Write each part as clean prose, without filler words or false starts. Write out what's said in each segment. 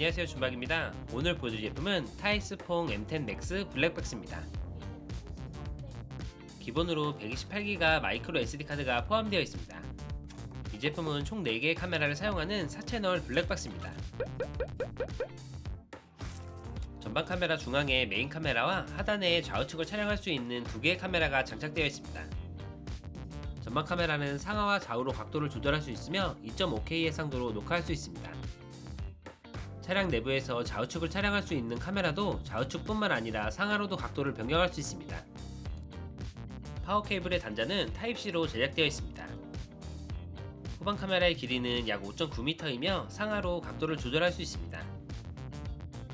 안녕하세요, 준박입니다. 오늘 보여드릴 제품은 타이스퐁 M10 맥스 블랙박스입니다. 기본으로 128GB 마이크로 SD카드가 포함되어 있습니다. 이 제품은 총 4개의 카메라를 사용하는 4채널 블랙박스입니다. 전방 카메라 중앙에 메인 카메라와 하단에 좌우측을 촬영할 수 있는 2개의 카메라가 장착되어 있습니다. 전방 카메라는 상하와 좌우로 각도를 조절할 수 있으며 2.5K 해상도로 녹화할 수 있습니다. 차량 내부에서 좌우측을 촬영할 수 있는 카메라도 좌우측뿐만 아니라 상하로도 각도를 변경할 수 있습니다. 파워 케이블의 단자는 타입C로 제작되어 있습니다. 후방 카메라의 길이는 약 5.9m이며 상하로 각도를 조절할 수 있습니다.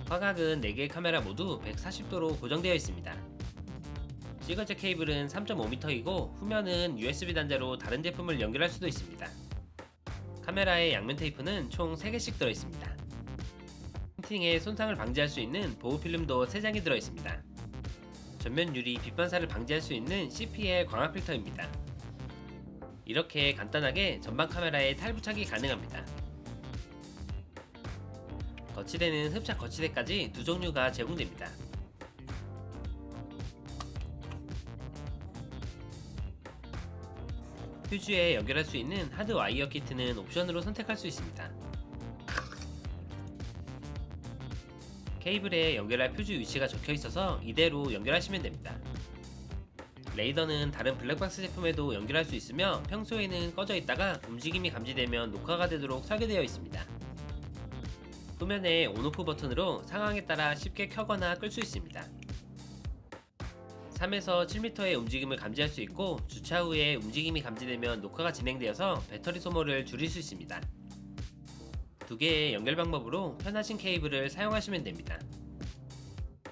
화각은 4개의 카메라 모두 140도로 고정되어 있습니다. 시거제 케이블은 3.5m이고 후면은 USB 단자로 다른 제품을 연결할 수도 있습니다. 카메라의 양면 테이프는 총 3개씩 들어있습니다. 틴팅에 손상을 방지할 수 있는 보호 필름도 3장이 들어있습니다. 전면 유리 빛 반사를 방지할 수 있는 CPL 광학 필터입니다. 이렇게 간단하게 전방 카메라에 탈부착이 가능합니다. 거치대는 흡착 거치대까지 2종류가 제공됩니다. 퓨즈에 연결할 수 있는 하드 와이어 키트는 옵션으로 선택할 수 있습니다. 케이블에 연결할 퓨즈 위치가 적혀 있어서 이대로 연결하시면 됩니다. 레이더는 다른 블랙박스 제품에도 연결할 수 있으며 평소에는 꺼져 있다가 움직임이 감지되면 녹화가 되도록 설계되어 있습니다. 후면에 온오프 버튼으로 상황에 따라 쉽게 켜거나 끌 수 있습니다. 3에서 7m의 움직임을 감지할 수 있고 주차 후에 움직임이 감지되면 녹화가 진행되어서 배터리 소모를 줄일 수 있습니다. 2개의 연결 방법으로 편하신 케이블을 사용하시면 됩니다.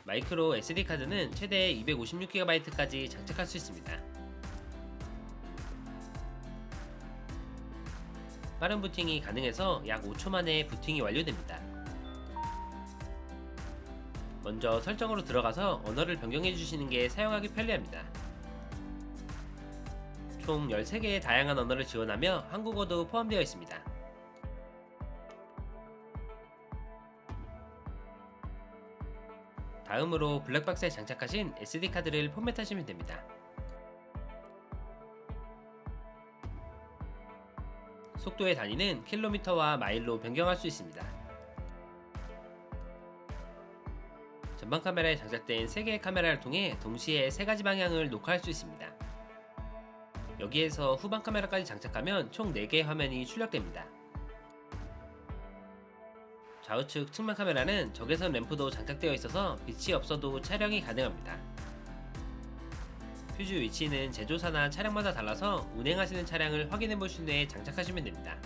마이크로 SD카드는 최대 256GB까지 장착할 수 있습니다. 빠른 부팅이 가능해서 약 5초 만에 부팅이 완료됩니다. 먼저 설정으로 들어가서 언어를 변경해 주시는 게 사용하기 편리합니다. 총 13개의 다양한 언어를 지원하며 한국어도 포함되어 있습니다. 다음으로 블랙박스에 장착하신 SD카드를 포맷하시면 됩니다. 속도의 단위는 킬로미터와 마일로 변경할 수 있습니다. 전방 카메라에 장착된 3개의 카메라를 통해 동시에 3가지 방향을 녹화할 수 있습니다. 여기에서 후방 카메라까지 장착하면 총 4개의 화면이 출력됩니다. 좌우측 측면 카메라는 적외선 램프도 장착되어 있어서 빛이 없어도 촬영이 가능합니다. 퓨즈 위치는 제조사나 차량마다 달라서 운행하시는 차량을 확인해 보신 후에 장착하시면 됩니다.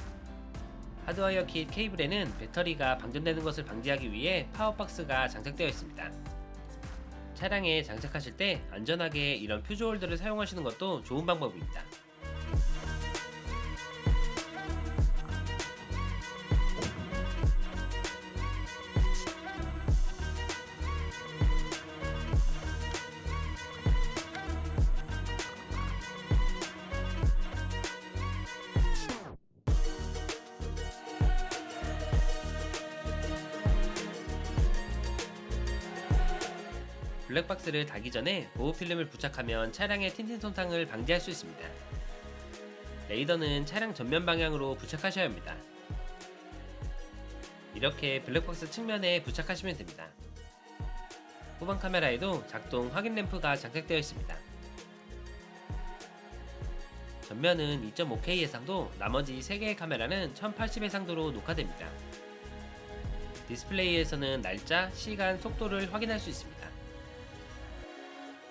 하드와이어 킷 케이블에는 배터리가 방전되는 것을 방지하기 위해 파워박스가 장착되어 있습니다. 차량에 장착하실 때 안전하게 이런 퓨즈 홀더를 사용하시는 것도 좋은 방법입니다. 블랙박스를 달기 전에 보호 필름을 부착하면 차량의 틴팅 손상을 방지할 수 있습니다. 레이더는 차량 전면 방향으로 부착하셔야 합니다. 이렇게 블랙박스 측면에 부착하시면 됩니다. 후방 카메라에도 작동 확인 램프가 장착되어 있습니다. 전면은 2.5K 해상도, 나머지 3개의 카메라는 1080 해상도로 녹화됩니다. 디스플레이에서는 날짜, 시간, 속도를 확인할 수 있습니다.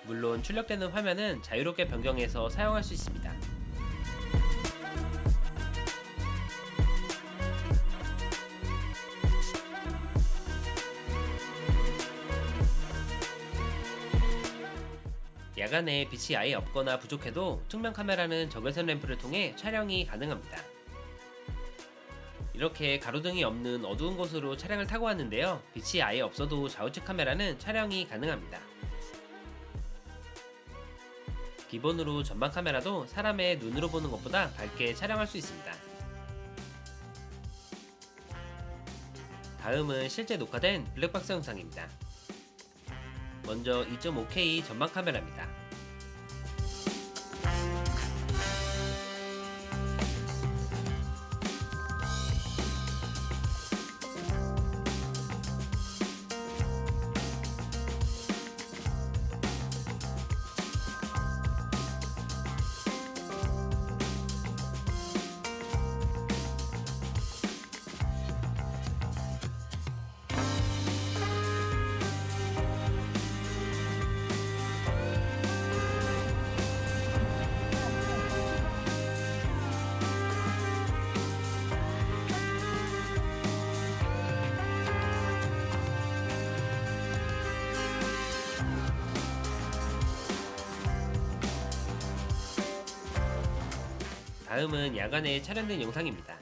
물론 출력되는 화면은 자유롭게 변경해서 사용할 수 있습니다. 야간에 빛이 아예 없거나 부족해도 측면 카메라는 적외선 램프를 통해 촬영이 가능합니다. 이렇게 가로등이 없는 어두운 곳으로 차량을 타고 왔는데요. 빛이 아예 없어도 좌우측 카메라는 촬영이 가능합니다. 기본으로 전방 카메라도 사람의 눈으로 보는 것보다 밝게 촬영할 수 있습니다. 다음은 실제 녹화된 블랙박스 영상입니다. 먼저 2.5K 전방 카메라입니다. 다음은 야간에 촬영된 영상입니다.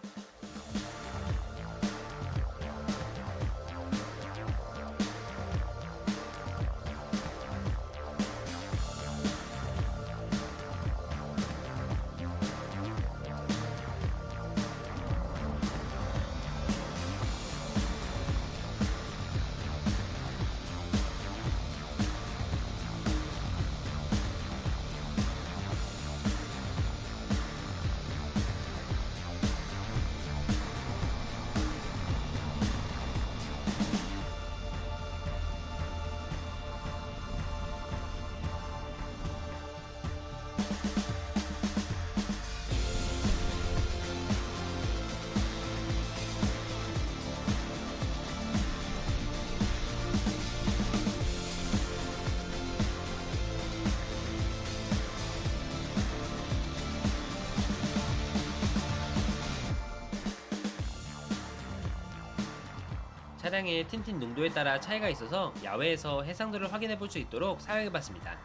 차량의 틴틴 농도에 따라 차이가 있어서 야외에서 해상도를 확인해 볼 수 있도록 사용해 봤습니다.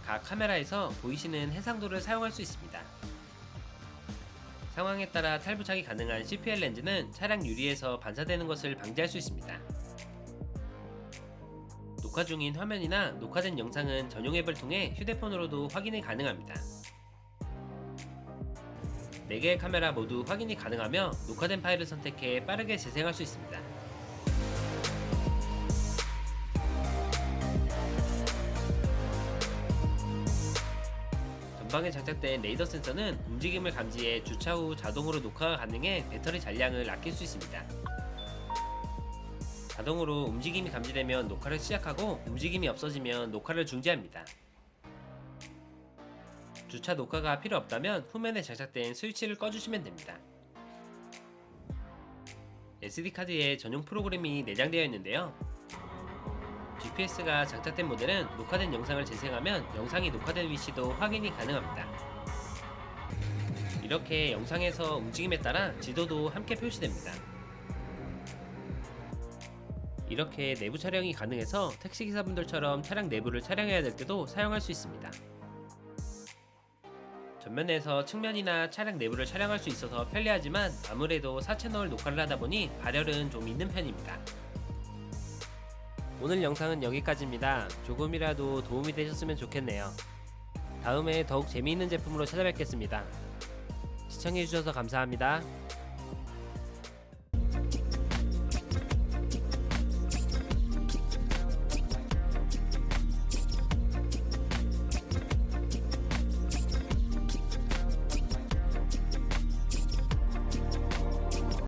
각 카메라에서 보이시는 해상도를 사용할 수 있습니다. 상황에 따라 탈부착이 가능한 CPL 렌즈는 차량 유리에서 반사되는 것을 방지할 수 있습니다. 녹화 중인 화면이나 녹화된 영상은 전용 앱을 통해 휴대폰으로도 확인이 가능합니다. 4개의 카메라 모두 확인이 가능하며 녹화된 파일을 선택해 빠르게 재생할 수 있습니다. 전방에 장착된 레이더 센서는 움직임을 감지해 주차 후 자동으로 녹화가 가능해 배터리 잔량을 아낄 수 있습니다. 자동으로 움직임이 감지되면 녹화를 시작하고 움직임이 없어지면 녹화를 중지합니다. 주차 녹화가 필요 없다면 후면에 장착된 스위치를 꺼주시면 됩니다. SD카드에 전용 프로그램이 내장되어 있는데요. GPS가 장착된 모델은 녹화된 영상을 재생하면 영상이 녹화된 위치도 확인이 가능합니다. 이렇게 영상에서 움직임에 따라 지도도 함께 표시됩니다. 이렇게 내부 촬영이 가능해서 택시기사분들처럼 차량 내부를 촬영해야 될 때도 사용할 수 있습니다. 전면에서 측면이나 차량 내부를 촬영할 수 있어서 편리하지만 아무래도 4채널 녹화를 하다 보니 발열은 좀 있는 편입니다. 오늘 영상은 여기까지입니다. 조금이라도 도움이 되셨으면 좋겠네요. 다음에 더욱 재미있는 제품으로 찾아뵙겠습니다. 시청해주셔서 감사합니다.